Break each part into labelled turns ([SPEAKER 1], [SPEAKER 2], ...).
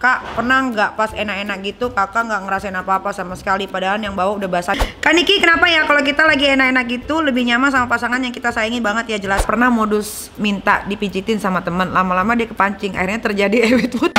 [SPEAKER 1] Kak, pernah nggak pas enak-enak gitu kakak nggak ngerasain apa-apa sama sekali padahal yang bawa udah basah? Kak Niki, kenapa ya kalau kita lagi enak-enak gitu lebih nyaman sama pasangan yang kita sayangi banget ya? Jelas pernah modus minta dipijitin sama teman, lama-lama dia kepancing, akhirnya terjadi ewit-wut.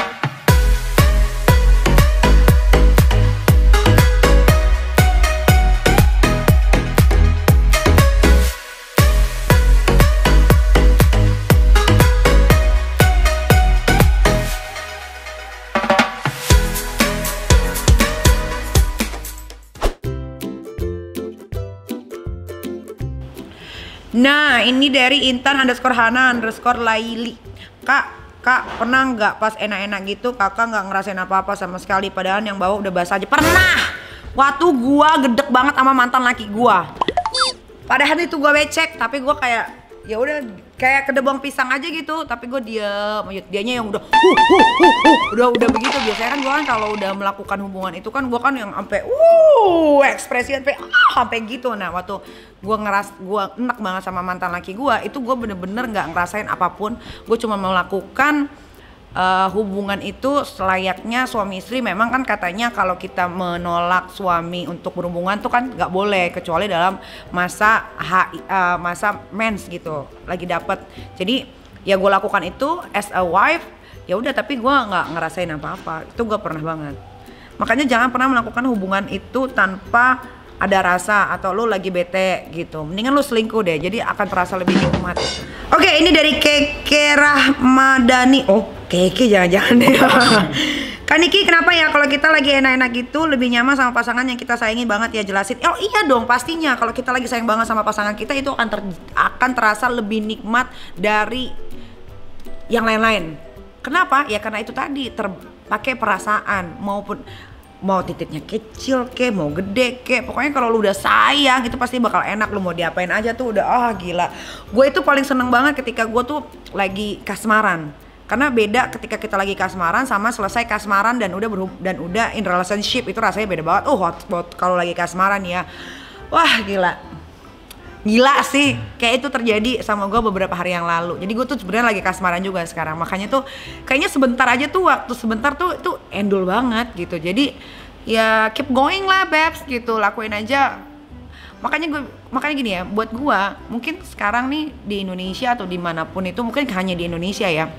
[SPEAKER 1] Nah, ini dari Intan_Hana_Laili. Kak, pernah nggak pas enak-enak gitu kakak nggak ngerasain apa-apa sama sekali padahal yang bawa udah basah aja? Pernah! Waktu gua gedek banget sama mantan laki gua. Padahal itu gua becek, tapi gua kayak ya udah kayak kedebong pisang aja gitu, tapi gue diem, dianya yang udah begitu. Biasanya kan gue kan kalau udah melakukan hubungan itu kan gue kan yang sampai ekspresi sampai gitu. Nah, waktu gue enak banget sama mantan laki gue, itu gue bener-bener nggak ngerasain apapun. Gue cuma melakukan hubungan itu selayaknya suami istri. Memang kan katanya kalau kita menolak suami untuk berhubungan tuh kan nggak boleh kecuali dalam masa mens gitu, lagi dapet. Jadi ya gue lakukan itu as a wife, ya udah, tapi gue nggak ngerasain apa-apa. Itu gue pernah banget. Makanya jangan pernah melakukan hubungan itu tanpa ada rasa atau lo lagi bete gitu. Mendingan lo selingkuh deh, jadi akan terasa lebih nikmat. Oke, ini dari Keke Rahmadani. Keke jangan-jangan deh. Kak Niki, kenapa ya kalau kita lagi enak-enak gitu lebih nyaman sama pasangan yang kita sayangi banget ya? Jelasin. Oh iya dong, pastinya kalau kita lagi sayang banget sama pasangan kita itu akan terasa lebih nikmat dari yang lain-lain. Kenapa? Ya karena itu tadi terpakai perasaan, mau titiknya kecil ke, mau gede ke, pokoknya kalau lu udah sayang itu pasti bakal enak. Lu mau diapain aja tuh udah gila. Gue itu paling seneng banget ketika gue tuh lagi kasmaran. Karena beda ketika kita lagi kasmaran sama selesai kasmaran dan udah in relationship, itu rasanya beda banget. Hotspot kalau lagi kasmaran ya. Wah, gila. Gila sih, kayak itu terjadi sama gue beberapa hari yang lalu. Jadi gue tuh sebenarnya lagi kasmaran juga sekarang. Makanya tuh kayaknya sebentar aja tuh, waktu sebentar tuh itu endul banget gitu. Jadi ya keep going lah babes gitu, lakuin aja. Makanya gini ya, buat gue mungkin sekarang nih di Indonesia atau dimanapun itu, mungkin hanya di Indonesia ya,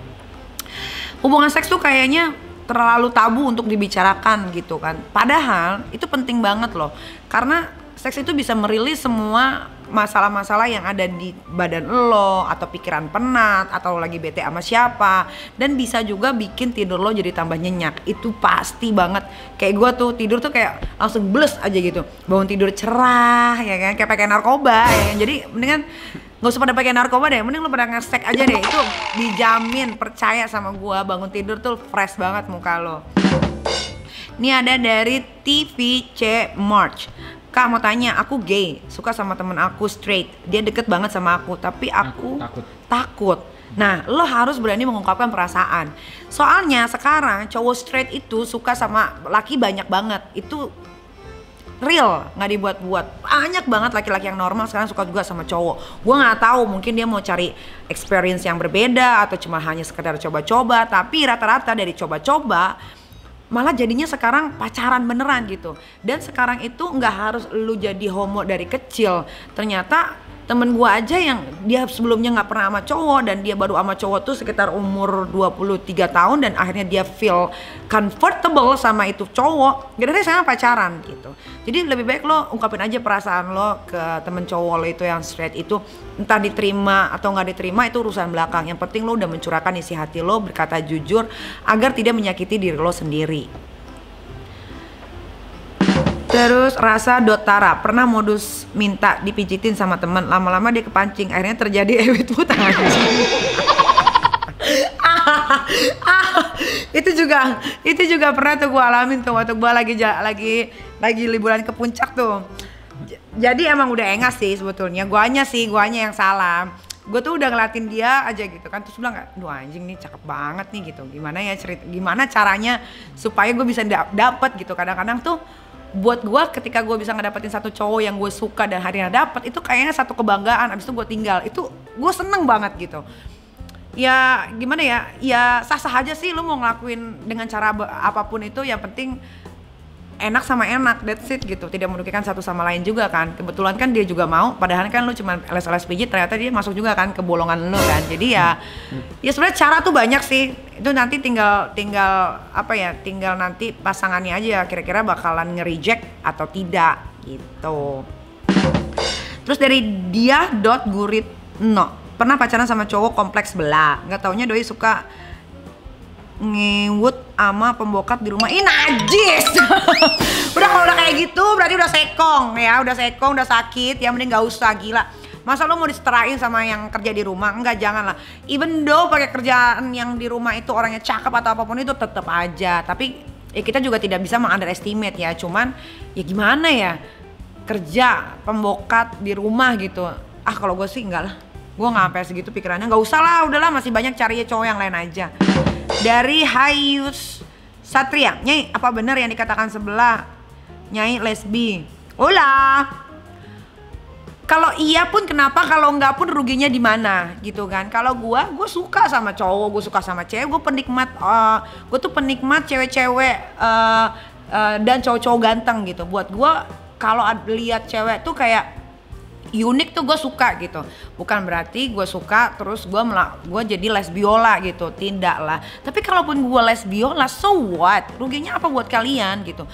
[SPEAKER 1] hubungan seks tuh kayaknya terlalu tabu untuk dibicarakan gitu kan. Padahal itu penting banget loh, karena seks itu bisa merilis semua masalah-masalah yang ada di badan lo, atau pikiran penat, atau lagi bete sama siapa, dan bisa juga bikin tidur lo jadi tambah nyenyak. Itu pasti banget. Kayak gue tuh tidur tuh kayak langsung bles aja gitu, bangun tidur cerah ya kan, kayak pakai narkoba ya kan? Jadi mendingan nggak usah pada pakai narkoba deh, mending lo pada ngesek aja deh. Itu dijamin, percaya sama gue, bangun tidur tuh fresh banget muka lo. Ini ada dari TVC March. Kak, mau tanya, aku gay, suka sama temen aku straight, dia deket banget sama aku, tapi aku takut. Nah, lo harus berani mengungkapkan perasaan. Soalnya sekarang cowok straight itu suka sama laki banyak banget. Itu real, nggak dibuat-buat. Banyak banget laki-laki yang normal sekarang suka juga sama cowok. Gue nggak tahu, mungkin dia mau cari experience yang berbeda atau cuma hanya sekedar coba-coba. Tapi rata-rata dari coba-coba malah jadinya sekarang pacaran beneran gitu. Dan sekarang itu nggak harus lu jadi homo dari kecil. Ternyata temen gua aja yang dia sebelumnya nggak pernah sama cowok, dan dia baru sama cowok tuh sekitar umur 23 tahun, dan akhirnya dia feel comfortable sama itu cowok, gara-gara saya pacaran gitu. Jadi lebih baik lo ungkapin aja perasaan lo ke temen cowok lo itu yang straight itu. Entah diterima atau nggak diterima itu urusan belakang. Yang penting lo udah mencurahkan isi hati lo, berkata jujur agar tidak menyakiti diri lo sendiri. Terus Rasa Dotara, pernah modus minta dipijitin sama teman, lama-lama dia kepancing, akhirnya terjadi ewit-wut. Itu juga pernah tuh gue alamin tuh waktu gue lagi liburan ke puncak tuh. Jadi emang udah engas sih sebetulnya, guanya yang salah. Gue tuh udah ngeliatin dia aja gitu kan, terus bilang, aduh anjing nih cakep banget nih gitu, gimana caranya supaya gue bisa dapet gitu. Kadang-kadang tuh buat gue ketika gue bisa ngedapetin satu cowok yang gue suka dan harinya dapet, itu kayaknya satu kebanggaan. Abis itu gue tinggal, itu gue seneng banget gitu. ya gimana ya sah-sah aja sih lu mau ngelakuin dengan cara apapun itu, yang penting enak sama enak, that's it gitu. Tidak merugikan satu sama lain juga kan. Kebetulan kan dia juga mau, padahal kan lu cuma les-les pijit, ternyata dia masuk juga kan ke bolongan lu kan. Jadi ya sebenarnya cara tuh banyak sih. Itu nanti tinggal apa ya? Tinggal nanti pasangannya aja kira-kira bakalan nge-reject atau tidak gitu. Terus dari dia.guritno, pernah pacaran sama cowok kompleks sebelah. Nggak taunya doi suka ngewut ama pembokat di rumah. Ih najis. Udah kalau udah kayak gitu berarti udah sekong ya, udah sekong, udah sakit ya, mending gak usah, gila. Masa lo mau disetarain sama yang kerja di rumah? Enggak, jangan lah. Even though pakai kerjaan yang di rumah itu orangnya cakep atau apapun itu tetep aja. Tapi ya kita juga tidak bisa meng-underestimate ya. Cuman ya gimana ya, kerja pembokat di rumah gitu. Ah kalau gue sih enggak lah. Gue gak sampai segitu pikirannya. Gak usah lah, udahlah masih banyak cari cowok yang lain aja. Dari Hayus Satria, Nyai, apa benar yang dikatakan sebelah Nyai lesbi? Olah. Kalau iya pun kenapa, kalau enggak pun ruginya di mana gitu kan? Kalau gue suka sama cowok, gue suka sama cewek, gue penikmat, gue tuh penikmat cewek-cewek dan cowok-cowok ganteng gitu. Buat gue kalau lihat cewek tuh kayak unik tuh gue suka gitu. Bukan berarti gue suka terus gue jadi lesbiola gitu, tidak lah. Tapi kalaupun gue lesbiola, so what? Ruginya apa buat kalian gitu.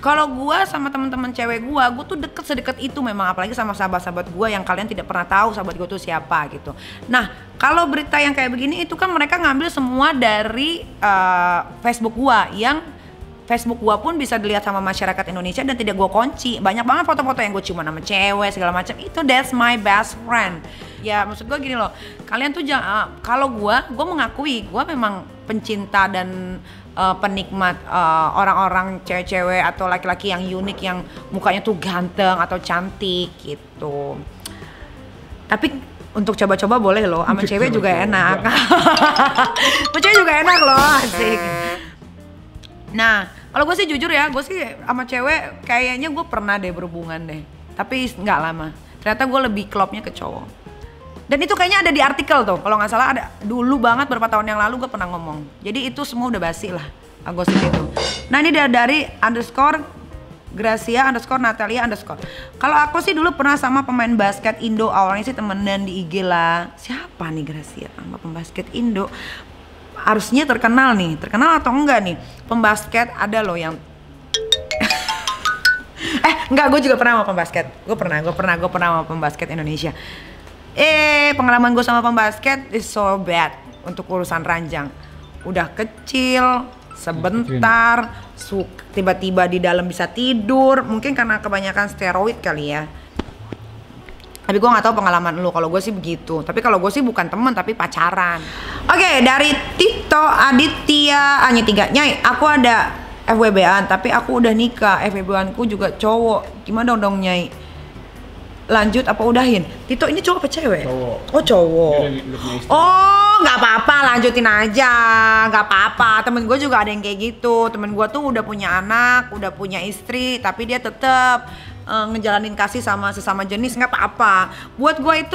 [SPEAKER 1] Kalau gue sama teman-teman cewek gue tuh deket sedekat itu memang, apalagi sama sahabat-sahabat gue yang kalian tidak pernah tahu sahabat gue tuh siapa gitu. Nah kalau berita yang kayak begini itu kan mereka ngambil semua dari Facebook gue, yang Facebook gua pun bisa dilihat sama masyarakat Indonesia dan tidak gua kunci. Banyak banget foto-foto yang gua ciuman sama cewek segala macam. Itu that's my best friend. Ya maksud gua gini loh. Kalian tuh jangan, kalau gua mengakui gua memang pencinta dan penikmat orang-orang cewek-cewek atau laki-laki yang unik, yang mukanya tuh ganteng atau cantik gitu. Tapi untuk coba-coba boleh loh, sama cewek juga enak. Sama cewek juga enak loh, asik. Nah, kalau gue sih jujur ya, gue sih sama cewek kayaknya gue pernah deh berhubungan deh. Tapi nggak lama. Ternyata gue lebih klopnya ke cowok. Dan itu kayaknya ada di artikel tuh, kalau nggak salah ada. Dulu banget beberapa tahun yang lalu gue pernah ngomong. Jadi itu semua udah basi lah, gosip itu. Nah ini dari _Gracia_Natalia_. Kalau aku sih dulu pernah sama pemain basket Indo, awalnya sih temenan di IG lah. Siapa nih Gracia sama pembasket Indo? Harusnya terkenal atau enggak nih pembasket, ada loh yang enggak, gue juga pernah sama pembasket, gue pernah sama pembasket Indonesia. Pengalaman gue sama pembasket is so bad untuk urusan ranjang. Udah kecil sebentar, tiba-tiba di dalam bisa tidur, mungkin karena kebanyakan steroid kali ya. Tapi gue nggak tahu pengalaman lu. Kalau gue sih begitu. Tapi kalau gue sih bukan teman tapi pacaran. Oke, dari Tito Aditya Anya 3. Nyai, aku ada FWB-an tapi aku udah nikah. FWB-anku juga cowok. Gimana dong Nyai? Lanjut apa udahin? Tito ini cowok apa cewek?
[SPEAKER 2] Cowok.
[SPEAKER 1] Oh cowok. Oh nggak apa-apa, lanjutin aja. Nggak apa-apa. Temen gue juga ada yang kayak gitu. Temen gue tuh udah punya anak, udah punya istri, tapi dia tetap ngejalanin kasih sama sesama jenis. Nggak apa-apa. Buat gue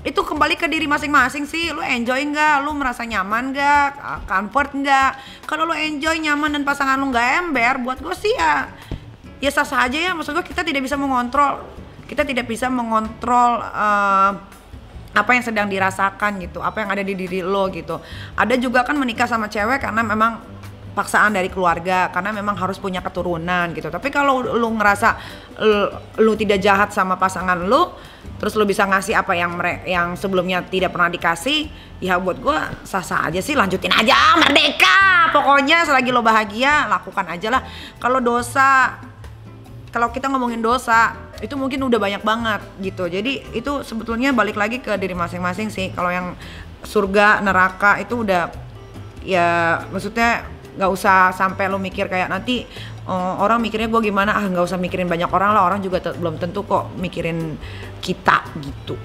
[SPEAKER 1] itu kembali ke diri masing-masing sih. Lu enjoy nggak? Lu merasa nyaman nggak? Comfort nggak? Kalau lu enjoy, nyaman dan pasangan lu nggak ember, buat gue sih ya sah-sah aja ya. Maksud gue kita tidak bisa mengontrol apa yang sedang dirasakan gitu, apa yang ada di diri lo gitu. Ada juga kan menikah sama cewek karena memang paksaan dari keluarga, karena memang harus punya keturunan gitu. Tapi kalau lu ngerasa lu tidak jahat sama pasangan lu, terus lu bisa ngasih apa yang sebelumnya tidak pernah dikasih, ya buat gua sah-sah aja sih, lanjutin aja, merdeka. Pokoknya selagi lo bahagia, lakukan aja lah. Kalau kita ngomongin dosa, itu mungkin udah banyak banget gitu. Jadi itu sebetulnya balik lagi ke diri masing-masing sih. Kalau yang surga, neraka itu udah, ya maksudnya nggak usah sampai lo mikir kayak nanti orang mikirnya gue gimana. Nggak usah mikirin banyak orang lah, orang juga belum tentu kok mikirin kita gitu.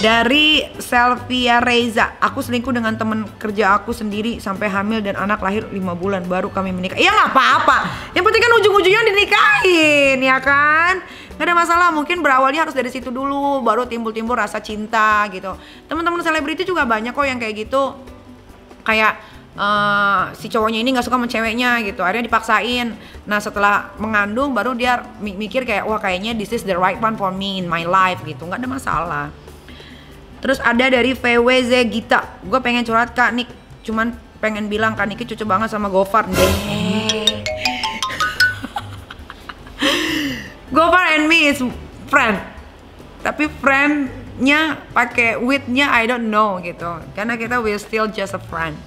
[SPEAKER 1] Dari Selvia Reza, aku selingkuh dengan temen kerja aku sendiri sampai hamil dan anak lahir 5 bulan baru kami menikah. Ya nggak apa-apa, yang penting kan ujung-ujungnya dinikahin ya kan. Gak ada masalah, mungkin berawalnya harus dari situ dulu, baru timbul-timbul rasa cinta gitu. Teman-teman selebriti juga banyak kok yang kayak gitu, kayak si cowoknya ini nggak suka sama ceweknya gitu, akhirnya dipaksain. Nah setelah mengandung baru dia mikir kayak wah kayaknya this is the right one for me in my life gitu, nggak ada masalah. Terus ada dari VWZ Gita, gue pengen curhat Kak Nik, cuman pengen bilang Kak Niki cocok banget sama Gofar deh. Gofar and me is friend, tapi friendnya pakai with-nya I don't know gitu, karena kita we still just a friend.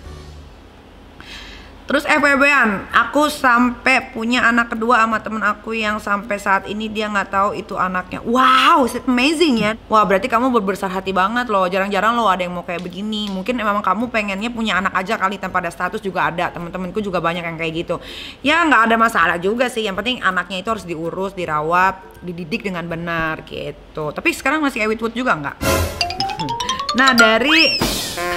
[SPEAKER 1] Terus FWB-an, aku sampai punya anak kedua sama temen aku yang sampai saat ini dia nggak tahu itu anaknya. Wow, it's amazing ya. Wah, berarti kamu berbesar hati banget loh. Jarang-jarang loh ada yang mau kayak begini. Mungkin memang kamu pengennya punya anak aja kali tanpa ada status, juga ada. Temen-temenku juga banyak yang kayak gitu. Ya nggak ada masalah juga sih. Yang penting anaknya itu harus diurus, dirawat, dididik dengan benar gitu. Tapi sekarang masih Ewitwood juga nggak? Nah dari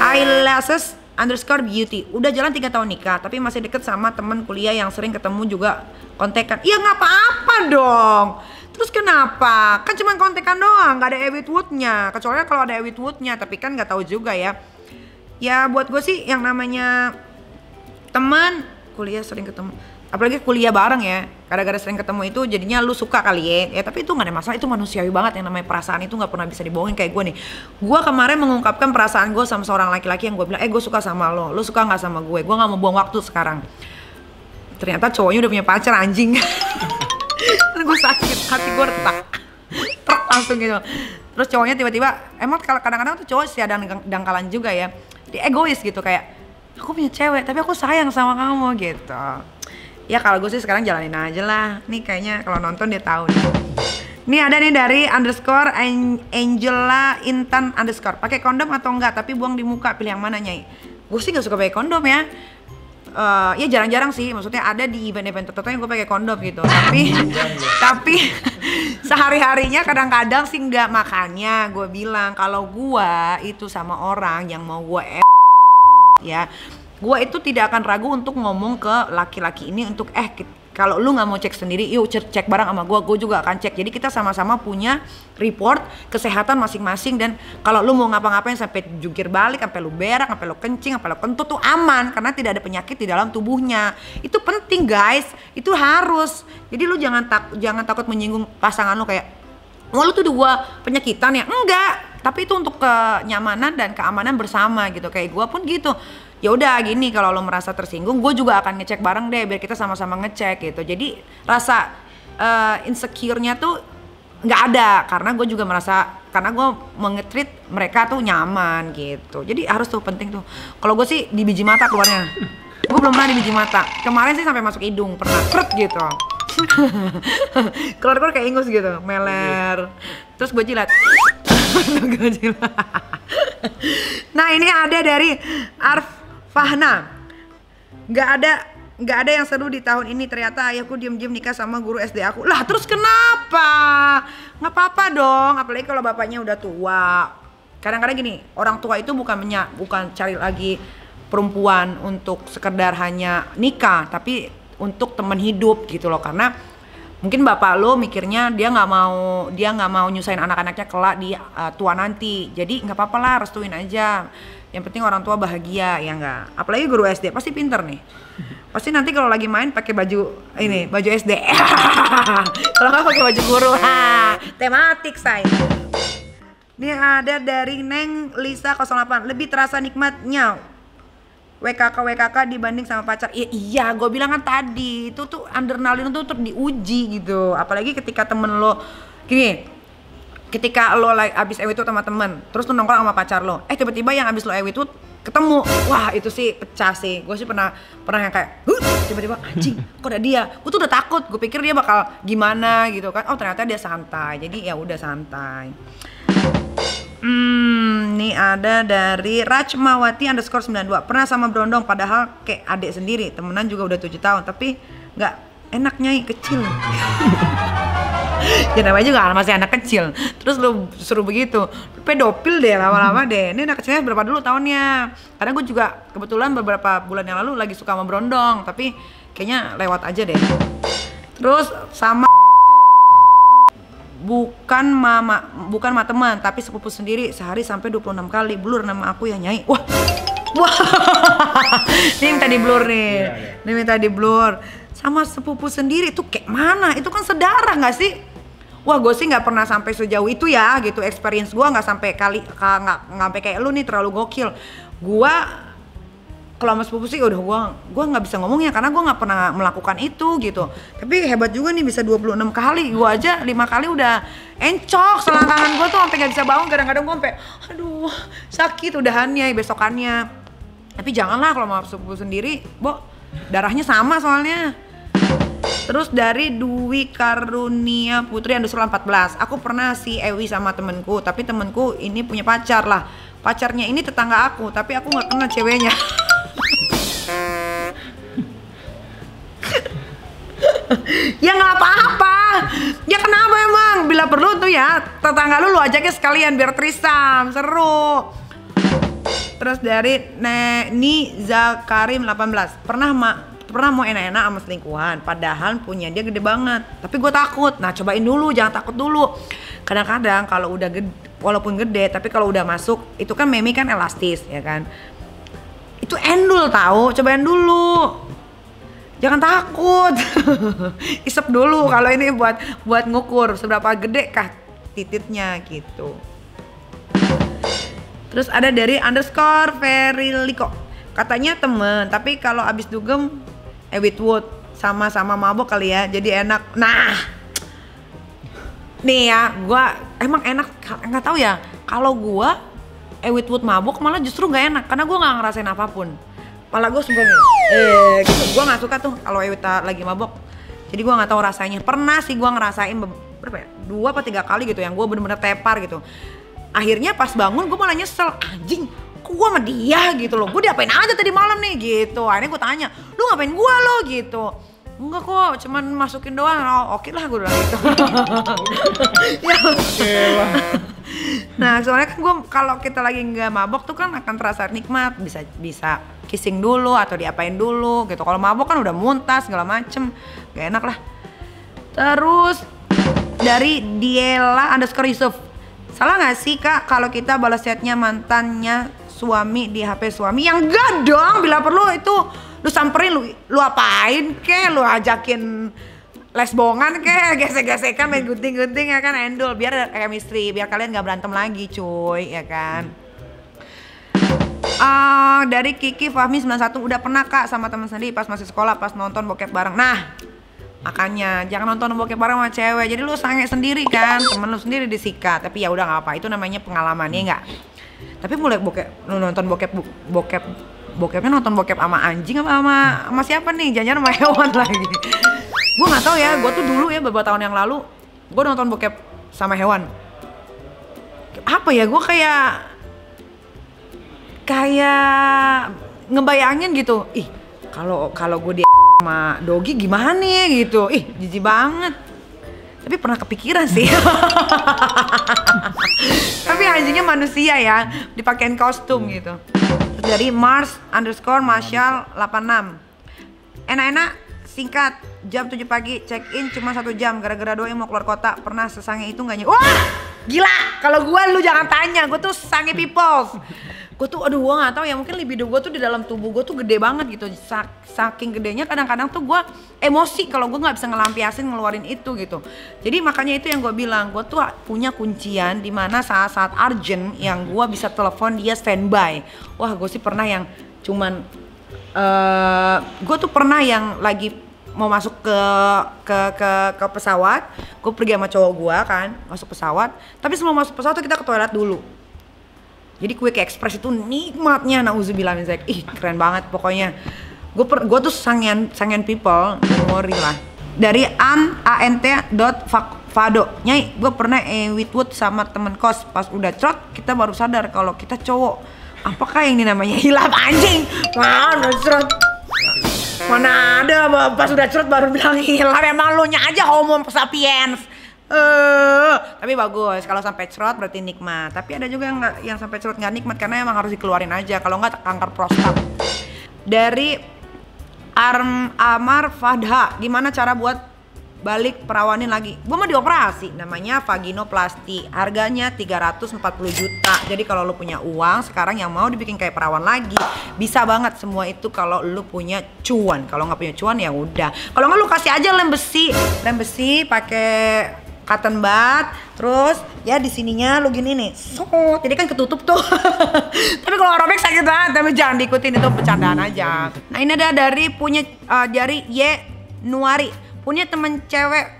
[SPEAKER 1] Highlasses _beauty, udah jalan 3 tahun nikah tapi masih deket sama temen kuliah yang sering ketemu juga kontekan. Ya nggak apa-apa dong. Terus kenapa? Kan cuma kontekan doang, nggak ada Ewitwoodnya. Kecuali kalau ada Ewitwoodnya, tapi kan nggak tahu juga ya. Ya buat gue sih yang namanya teman kuliah sering ketemu, apalagi kuliah bareng ya, gara-gara sering ketemu itu jadinya lu suka kali ya. Tapi itu nggak ada masalah, itu manusiawi banget. Yang namanya perasaan itu nggak pernah bisa dibohongin. Kayak gue nih, gue kemarin mengungkapkan perasaan gue sama seorang laki-laki yang gue bilang gue suka sama lo suka nggak sama gue nggak mau buang waktu sekarang. Ternyata cowoknya udah punya pacar, anjing. Gue sakit, hati gue retak langsung gitu. Terus cowoknya tiba-tiba, emang kadang-kadang tuh cowok sih ada dangkalan juga ya, dia egois gitu, kayak aku punya cewek tapi aku sayang sama kamu gitu. Ya kalau gue sih sekarang jalanin aja lah. Nih kayaknya kalau nonton dia tahu nih. Nih ada nih dari _Angela Intan _ pakai kondom atau enggak tapi buang di muka, pilih yang mana Nyai? Gue sih nggak suka pakai kondom ya. Ya jarang-jarang sih, maksudnya ada di event-event tertentu yang gue pakai kondom gitu. Tapi sehari-harinya kadang-kadang sih enggak. Makanya gue bilang kalau gue itu sama orang yang mau gue ya, gue itu tidak akan ragu untuk ngomong ke laki-laki ini untuk kalau lu nggak mau cek sendiri, yuk cek bareng sama gue juga akan cek. Jadi kita sama-sama punya report kesehatan masing-masing, dan kalau lu mau ngapa-ngapain sampai jungkir balik, sampai lu berak, sampai lu kencing, sampai lu kentut tuh aman karena tidak ada penyakit di dalam tubuhnya. Itu penting guys, itu harus. Jadi lu jangan takut menyinggung pasangan lu kayak, wah lu tuh gua penyakitan ya, enggak. Tapi itu untuk kenyamanan dan keamanan bersama gitu. Kayak gue pun gitu. Ya udah gini, kalau lo merasa tersinggung, gue juga akan ngecek bareng deh biar kita sama-sama ngecek gitu. Jadi rasa insecure-nya tuh nggak ada, karena gue juga merasa, karena gue mengetreat mereka tuh nyaman gitu. Jadi harus tuh penting tuh. Kalau gue sih di biji mata keluarnya. Gue belum pernah di biji mata. Kemarin sih sampai masuk hidung, pernah krep gitu. Keluar kayak ingus gitu, meler. Terus gue jilat. Nah ini ada dari Fahna, nggak ada yang seru di tahun ini. Ternyata ayahku diem-diem nikah sama guru SD aku. Lah terus kenapa? Nggak apa-apa dong, apalagi kalau bapaknya udah tua. Kadang-kadang gini, orang tua itu bukan cari lagi perempuan untuk sekedar hanya nikah, tapi untuk teman hidup gitu loh. Karena mungkin bapak lo mikirnya dia nggak mau nyusahin anak-anaknya kelak di tua nanti. Jadi nggak apa-apa lah, restuin aja. Yang penting orang tua bahagia, ya nggak? Apalagi guru SD pasti pinter nih. Pasti nanti kalau lagi main pakai baju SD. Kalau nggak pakai baju guru, tematik say. Ini ada dari Neng Lisa 08. Lebih terasa nikmatnya WKK dibanding sama pacar. Iya, gue bilang kan tadi itu tuh adrenalin tuh untuk diuji gitu. Apalagi ketika temen lo gini. Ketika lo abis Ewitwood sama temen, terus lo nongkrong sama pacar lo, tiba-tiba yang abis lo Ewitwood ketemu, wah itu sih pecah sih. Gue sih pernah yang kayak, tiba-tiba anjing, kok ada dia? Gue tuh udah takut, gue pikir dia bakal gimana gitu kan. Oh ternyata dia santai, jadi ya udah santai. Nih ada dari Rachmawati _92. Pernah sama Brondong, padahal kayak adik sendiri, temenan juga udah 7 tahun, tapi nggak enaknya kecil. Ya namanya juga masih anak kecil, terus lu suruh begitu, pedofil deh lama-lama deh. Ini anak kecilnya berapa dulu tahunnya? Karena gue juga kebetulan beberapa bulan yang lalu lagi suka sama Brondong, tapi kayaknya lewat aja deh. Terus sama bukan sama teman, tapi sepupu sendiri sehari sampai 26 kali. Blur nama aku ya Nyai. Wah. Wah. Ini minta di blur nih. Ini minta di blur. Sama sepupu sendiri tuh kayak mana? Itu kan sedarah nggak sih? Wah, gue sih nggak pernah sampai sejauh itu ya, gitu. Experience gue nggak sampai nggak sampai kayak lu nih, terlalu gokil. Gue kalau sama sepupu sih udah gue nggak bisa ngomongnya karena gue nggak pernah melakukan itu gitu. Tapi hebat juga nih bisa 26 kali. Gue aja 5 kali udah encok selangkangan gue tuh sampai nggak bisa bangun. Kadang-kadang gue sampai aduh sakit udahannya besokannya. Tapi janganlah kalau sama sepupu sendiri, Bo, darahnya sama soalnya. Terus dari Dwi Karunia Putri _14. Aku pernah si Ewi sama temenku, tapi temenku ini punya pacar lah. Pacarnya ini tetangga aku, tapi aku nggak kenal ceweknya. Ya nggak apa-apa. Ya kenapa emang? Bila perlu tuh ya tetangga lu ajaknya sekalian biar trisam, seru. Terus dari Niza Karim 18. Pernah mau enak-enak sama selingkuhan, padahal punya dia gede banget. Tapi gue takut. Nah cobain dulu, jangan takut dulu. Kadang-kadang kalau udah gede, walaupun gede, tapi kalau udah masuk itu kan memi kan elastis ya kan. Itu endul tahu, cobain dulu. Jangan takut. Isep dulu kalau ini buat ngukur seberapa gede kah titiknya gitu. Terus ada dari _Veriliko. Katanya temen, tapi kalau abis dugem Ewitwood sama-sama mabok kali ya, jadi enak. Nah, nih ya, gua emang enak, nggak tahu ya. Kalau gua Ewitwood mabok malah justru nggak enak, karena gua nggak ngerasain apapun. Malah gue sumpah gitu. Gue nggak suka tuh kalau Ewita lagi mabok. Jadi gue nggak tahu rasanya. Pernah sih gue ngerasain berapa ya? 2 atau 3 kali gitu yang gue bener-bener tepar gitu. Akhirnya pas bangun gue malah nyesel, anjing kok gue sama dia gitu loh, gue diapain aja tadi malam nih gitu. Akhirnya gue tanya, lu ngapain gue lo gitu. Enggak kok, cuman masukin doang. Oh, oke lah gue bilang gitu. Ya. Nah soalnya kan gue kalau kita lagi nggak mabok tuh kan akan terasa nikmat, bisa kissing dulu atau diapain dulu gitu. Kalau mabok kan udah muntah segala macem, gak enak lah. Terus dari Diela _Yusuf. Salah nggak sih kak kalau kita balas chatnya mantannya suami di HP suami? Yang enggak dong, bila perlu itu lu samperin, lu apain ke, lu ajakin lesbongan ke, gesek-gesekan, main gunting-gunting ya kan, endul biar ada chemistry, biar kalian nggak berantem lagi cuy ya kan. Dari Kiki Fahmi 91, udah pernah kak sama teman sendiri pas masih sekolah pas nonton bokep bareng. Nah makanya jangan nonton bokep bareng sama cewek, jadi lu sange sendiri kan, temen lu sendiri disikat. Tapi ya udah nggak apa, itu namanya pengalaman ya nggak. Tapi mulai lu nonton bokepnya nonton bokep sama anjing apa sama siapa nih, jangan sama hewan lagi. Gue nggak tahu ya, gue tuh dulu ya beberapa tahun yang lalu gue nonton bokep sama hewan. Apa ya, gue kayak ngebayangin gitu, ih kalau gue sama Dogi gimana ya gitu, ih jijik banget. Tapi pernah kepikiran sih. Tapi anjingnya manusia ya, dipakein kostum gitu. Dari Mars _Marshall 86. Enak-enak singkat, jam 7 pagi check in cuma 1 jam gara-gara doi mau keluar kota. Pernah sesange itu nggak Wah gila, kalau gue lu jangan tanya, gue tuh sange people. Gue tuh aduh gue nggak tahu ya, mungkin libido gue tuh di dalam tubuh gue tuh gede banget gitu. Saking gedenya kadang-kadang tuh gue emosi kalau gue nggak bisa ngelampiasin ngeluarin itu gitu. Jadi makanya itu yang gue bilang, gue tuh punya kuncian di mana saat-saat urgent yang gue bisa telepon dia standby. Wah gue sih pernah yang cuman gue tuh pernah yang lagi mau masuk ke pesawat, gue pergi sama cowok gue kan masuk pesawat, tapi sebelum masuk pesawat tuh kita ke toilet dulu. Jadi Quick Express itu nikmatnya, nauzubillah min dzalik. Ih keren banget pokoknya. Gue tuh sangen people, memori lah. Dari ant.fado. Nyai, gue pernah Ewitwood sama temen kos. Pas udah crot, kita baru sadar kalau kita cowok. Apakah yang ini namanya hilaf anjing? Mana crot? Mana ada pas udah crot baru bilang hilaf. Emang lu nya aja homo sapiens. Tapi bagus kalau sampai cerot berarti nikmat. Tapi ada juga yang sampai cerot nggak nikmat karena emang harus dikeluarin aja, kalau nggak kanker prostat. Dari Amar Fadha, gimana cara buat balik perawanin lagi. Gue mah dioperasi, namanya vaginoplasti. Harganya 340 juta. Jadi kalau lu punya uang sekarang yang mau dibikin kayak perawan lagi, bisa banget semua itu kalau lu punya cuan. Kalau nggak punya cuan ya udah. Kalau nggak lu kasih aja lem besi pakai cotton bud, terus ya di sininya lu gini nih, jadi kan ketutup tuh. Tapi kalau robek sakit banget, tapi jangan diikutin, itu bercandaan aja. Nah ini ada dari dari Y Nuari, punya temen cewek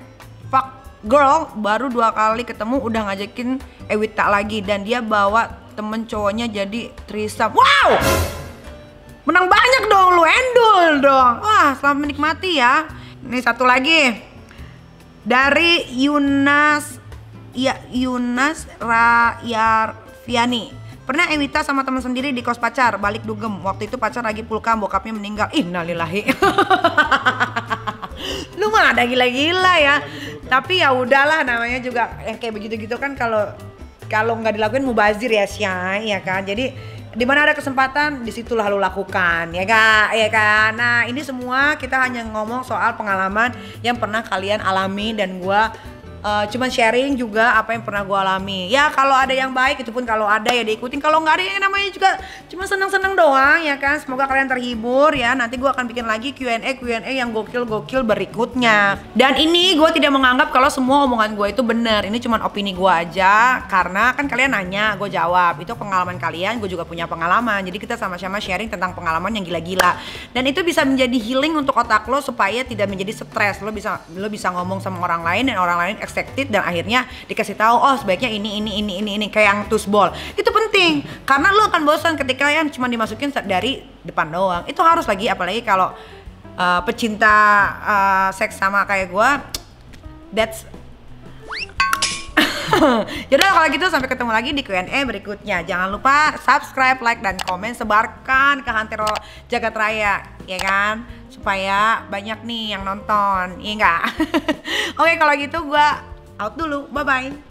[SPEAKER 1] fuck girl, baru 2 kali ketemu udah ngajakin Ewita lagi dan dia bawa temen cowoknya jadi threesome. Wow, menang banyak dong lu, endul dong. Wah, selamat menikmati ya. Ini satu lagi dari Yunas Rayarviani. Pernah Ewita sama teman sendiri di kos pacar, balik dugem. Waktu itu pacar lagi pulkam, bokapnya meninggal. Innalillahi. Lu mah ada gila-gila ya. Tapi ya udahlah, namanya juga yang kayak begitu-gitu kan kalau nggak dilakuin mubazir ya Syai, ya kan. Jadi di mana ada kesempatan, disitulah lu lakukan, ya kak, ya kan. Nah ini semua kita hanya ngomong soal pengalaman yang pernah kalian alami dan gua cuman sharing juga apa yang pernah gua alami. Ya kalau ada yang baik, itu pun kalau ada ya diikutin. Kalau nggak ada yang namanya juga cuma seneng-seneng doang, ya kan. Semoga kalian terhibur ya. Nanti gua akan bikin lagi Q&A yang gokil-gokil berikutnya. Dan ini gua tidak menganggap kalau semua omongan gua itu benar. Ini cuma opini gua aja, karena kan kalian nanya, gua jawab. Itu pengalaman kalian, gua juga punya pengalaman. Jadi kita sama-sama sharing tentang pengalaman yang gila-gila. Dan itu bisa menjadi healing untuk otak lo supaya tidak menjadi stres. Lo bisa ngomong sama orang lain dan orang lain dan akhirnya dikasih tahu, oh sebaiknya ini kayak yang tusbol. Itu penting karena lo akan bosan ketika yang cuma dimasukin dari depan doang. Itu harus lagi, apalagi kalau pecinta seks sama kayak gue. That's Yaudah kalau gitu sampai ketemu lagi di Q&A berikutnya. Jangan lupa subscribe, like, dan komen. Sebarkan ke Hantero Jagat Raya, ya kan, supaya banyak nih yang nonton, iya enggak? Oke kalau gitu gua out dulu, bye bye.